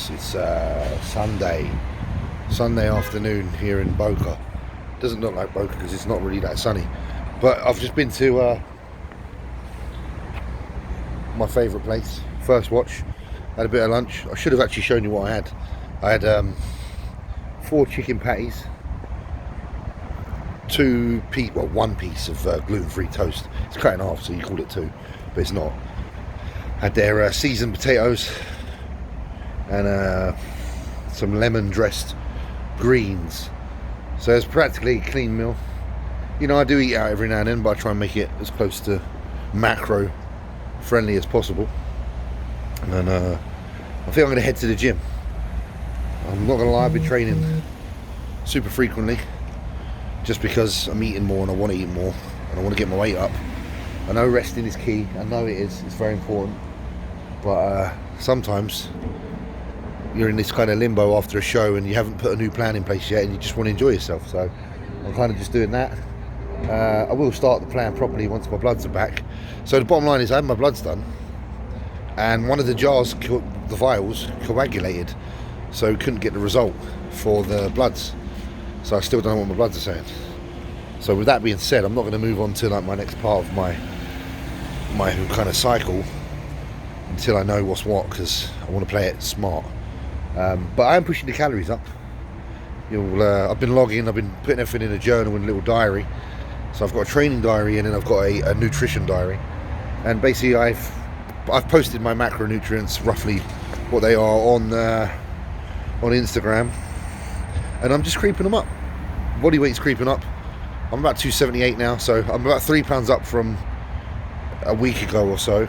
guys. It's Sunday afternoon here in Boca. Doesn't look like Boca because it's not really that sunny. But I've just been to my favourite place, First Watch. Had a bit of lunch. I should have actually shown you what I had. I had 4 chicken patties, one piece of gluten-free toast. It's cut in half, so you call it 2, but it's not. Had their seasoned potatoes and some lemon-dressed greens. So it's practically a clean meal. You know, I do eat out every now and then, but I try and make it as close to macro friendly as possible. And I think I'm going to head to the gym. I'm not going to lie, I've been training super frequently just because I'm eating more and I want to eat more and I want to get my weight up. I know resting is key, I know it is, it's very important, but sometimes you're in this kind of limbo after a show and you haven't put a new plan in place yet and you just want to enjoy yourself. So I'm kind of just doing that. I will start the plan properly once my bloods are back. So the bottom line is I had my bloods done and one of the jars, the vials, coagulated, so couldn't get the result for the bloods. So I still don't know what my bloods are saying. So with that being said, I'm not going to move on to like my next part of my kind of cycle until I know what's what, because I want to play it smart. But I am pushing the calories up. I've been logging, I've been putting everything in a journal and a little diary. So I've got a training diary and then I've got a nutrition diary. And basically I've posted my macronutrients, roughly what they are, on Instagram. And I'm just creeping them up. Body weight's creeping up. I'm about 278 now, so I'm about 3 pounds up from a week ago or so,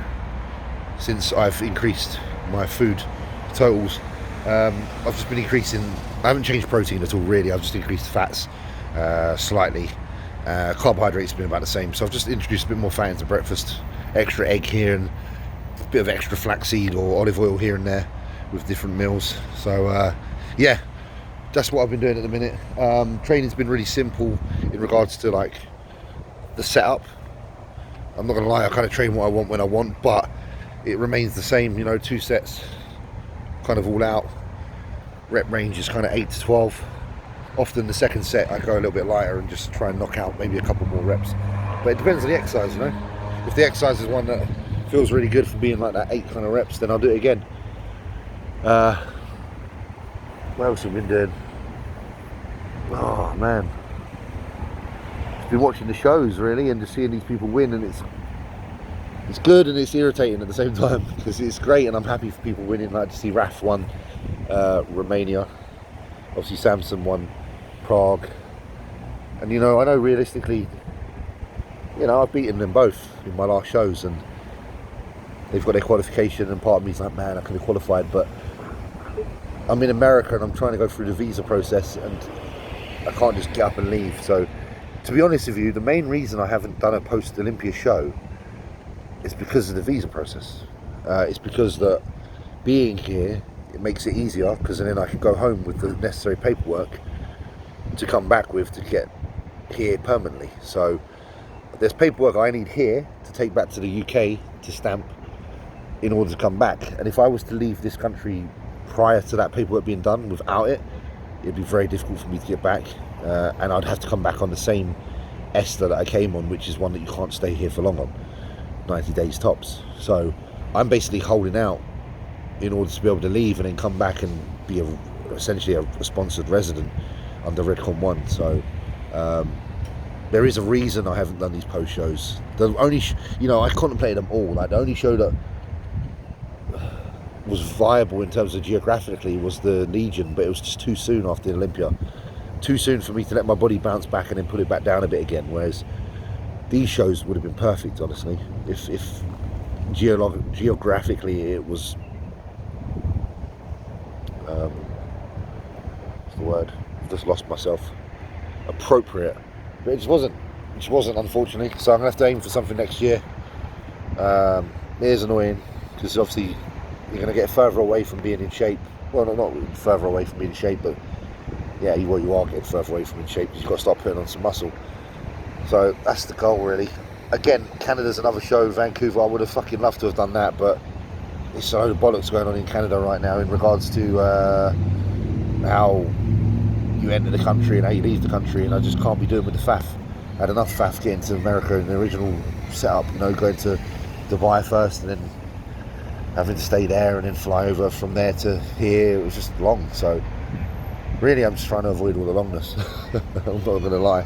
since I've increased my food totals. I've just been increasing, I haven't changed protein at all really, I've just increased fats slightly. Carbohydrates have been about the same, so I've just introduced a bit more fat into breakfast, extra egg here and a bit of extra flaxseed or olive oil here and there with different meals. So yeah, that's what I've been doing at the minute. Training's been really simple in regards to like the setup. I'm not gonna lie, I kind of train what I want when I want, but it remains the same, you know, 2 sets, kind of all out. Rep range is kind of 8 to 12. Often the second set I go a little bit lighter and just try and knock out maybe a couple more reps. But it depends on the exercise, you know. If the exercise is one that feels really good for being like that 8 kind of reps, then I'll do it again. What else have we been doing? Oh man, I've been watching the shows really and just seeing these people win, and it's good and it's irritating at the same time, because it's great and I'm happy for people winning. Like to see Raf won Romania, obviously Samson won Prague, and you know, I know realistically, you know, I've beaten them both in my last shows and they've got their qualification, and part of me's like, man, I could have qualified, but I'm in America and I'm trying to go through the visa process and I can't just get up and leave. So to be honest with you, the main reason I haven't done a post-Olympia show is because of the visa process. It's because that being here, it makes it easier, because then I can go home with the necessary paperwork to come back with to get here permanently. So there's paperwork I need here to take back to the UK to stamp in order to come back. And if I was to leave this country prior to that paperwork being done, without it, it'd be very difficult for me to get back, and I'd have to come back on the same ESTA that I came on, which is one that you can't stay here for long on, 90 days tops. So I'm basically holding out in order to be able to leave and then come back and be essentially a sponsored resident under Redcon 1. So there is a reason I haven't done these post shows. The only you know, I contemplated them all. Like the only show that was viable in terms of geographically was the Legion, but it was just too soon after the Olympia. Too soon for me to let my body bounce back and then put it back down a bit again, whereas these shows would have been perfect, honestly, if geographically it was what's the word? I've just lost myself. Appropriate. But it just wasn't, unfortunately. So I'm gonna have to aim for something next year. It is annoying because obviously you're going to get further away from being in shape. Well, not further away from being in shape, but yeah, you are getting further away from in shape because you've got to start putting on some muscle. So that's the goal really. Again, Canada's another show. Vancouver, I would have fucking loved to have done that, but it's a load of bollocks going on in Canada right now in regards to how you enter the country and how you leave the country, and I just can't be doing with the faff. I had enough faff getting to America in the original setup, you know, going to Dubai first and then having to stay there and then fly over from there to here. It was just long, so really I'm just trying to avoid all the longness. I'm not going to lie.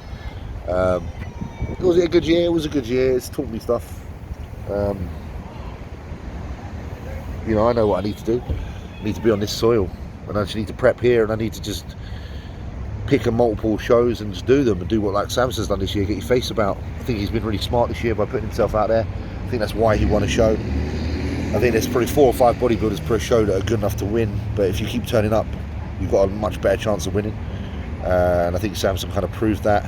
Was it a good year? It was a good year. It's taught me stuff. You know, I know what I need to do. I need to be on this soil, and I just need to prep here, and I need to just pick a multiple shows and just do them and do what like Samson's done this year, get your face about. I think he's been really smart this year by putting himself out there. I think that's why he won a show. I think there's probably 4 or 5 bodybuilders per show that are good enough to win, but if you keep turning up, you've got a much better chance of winning. And I think Samson kind of proved that.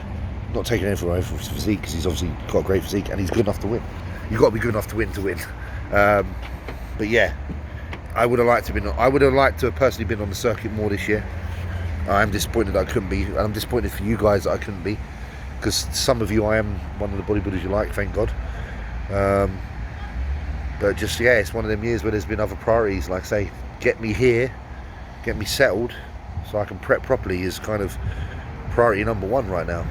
Not taking anything away from his physique, because he's obviously got a great physique and he's good enough to win. You've got to be good enough to win to win. But yeah, I would have liked to have personally been on the circuit more this year. I'm disappointed that I couldn't be, and I'm disappointed for you guys that I couldn't be, because some of you I am one of the bodybuilders you like, thank God. But just, yeah, it's one of them years where there's been other priorities. Like I say, get me here, get me settled so I can prep properly is kind of priority number 1 right now.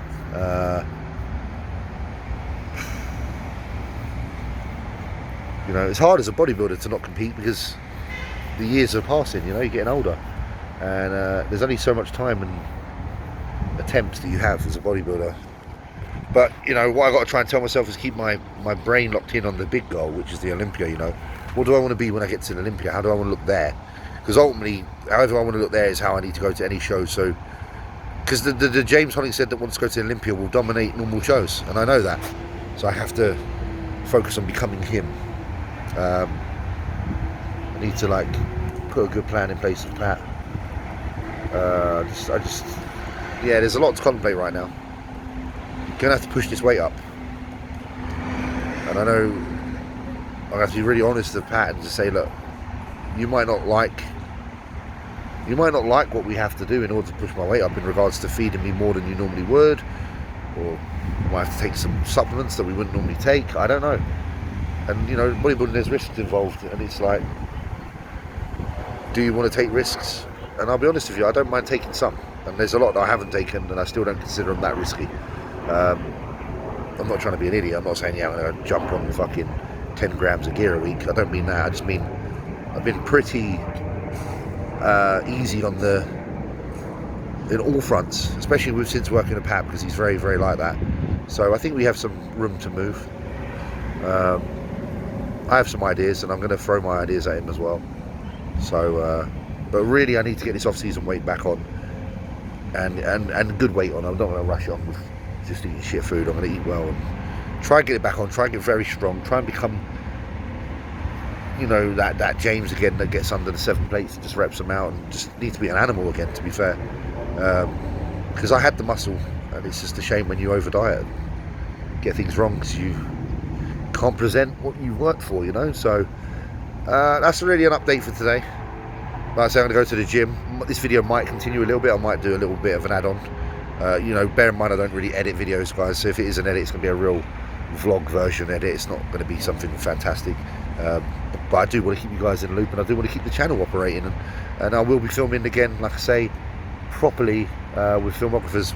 You know, it's hard as a bodybuilder to not compete because the years are passing, you know, you're getting older, and there's only so much time and attempts that you have as a bodybuilder. But, you know, what I've got to try and tell myself is keep my brain locked in on the big goal, which is the Olympia, you know. What do I want to be when I get to the Olympia? How do I want to look there? Because ultimately, however I want to look there is how I need to go to any show. So, because the James Hollingshead that wants to go to the Olympia will dominate normal shows, and I know that. So I have to focus on becoming him. I need to like put a good plan in place with Pat. Yeah, there's a lot to contemplate right now. Gonna have to push this weight up, and I know I have to be really honest with Pat and just say, look, you might not like what we have to do in order to push my weight up in regards to feeding me more than you normally would, or you might have to take some supplements that we wouldn't normally take. I don't know. And you know, bodybuilding, there's risks involved, and it's like, do you want to take risks? And I'll be honest with you, I don't mind taking some, and there's a lot that I haven't taken and I still don't consider them that risky. I'm not trying to be an idiot. I'm not saying, yeah, I'm going to jump on fucking 10 grams of gear a week. I don't mean that. I just mean I've been pretty easy on in all fronts, especially since working with Pat, because he's very, very like that. So I think we have some room to move. I have some ideas, and I'm going to throw my ideas at him as well. So, but really, I need to get this off-season weight back on, and good weight on. I'm not going to rush on with just eating shit food. I'm going to eat well and try and get it back on. Try and get very strong. Try and become, you know, that James again that gets under the 7 plates and just reps them out, and just need to be an animal again, to be fair. Because I had the muscle, and it's just a shame when you over diet and get things wrong because you can't present what you've worked for, you know. So that's really an update for today. Like I say, I'm going to go to the gym. This video might continue a little bit. I might do a little bit of an add-on. You know, bear in mind I don't really edit videos, guys, so if it is an edit, it's going to be a real vlog version edit. It's not going to be something fantastic, but I do want to keep you guys in the loop, and I do want to keep the channel operating, and I will be filming again, like I say, properly with filmographers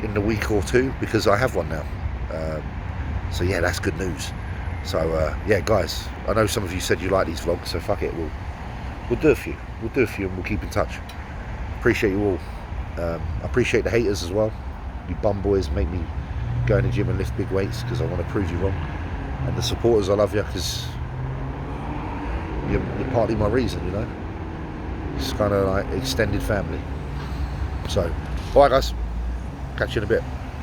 in a week or 2, because I have one now. So yeah, that's good news. So yeah, guys, I know some of you said you like these vlogs, so fuck it, we'll do a few, and we'll keep in touch. Appreciate you all. I appreciate the haters as well. You bum boys make me go in the gym and lift big weights because I want to prove you wrong. And the supporters, I love you because you're partly my reason, you know. It's kind of like extended family. So, alright guys, catch you in a bit.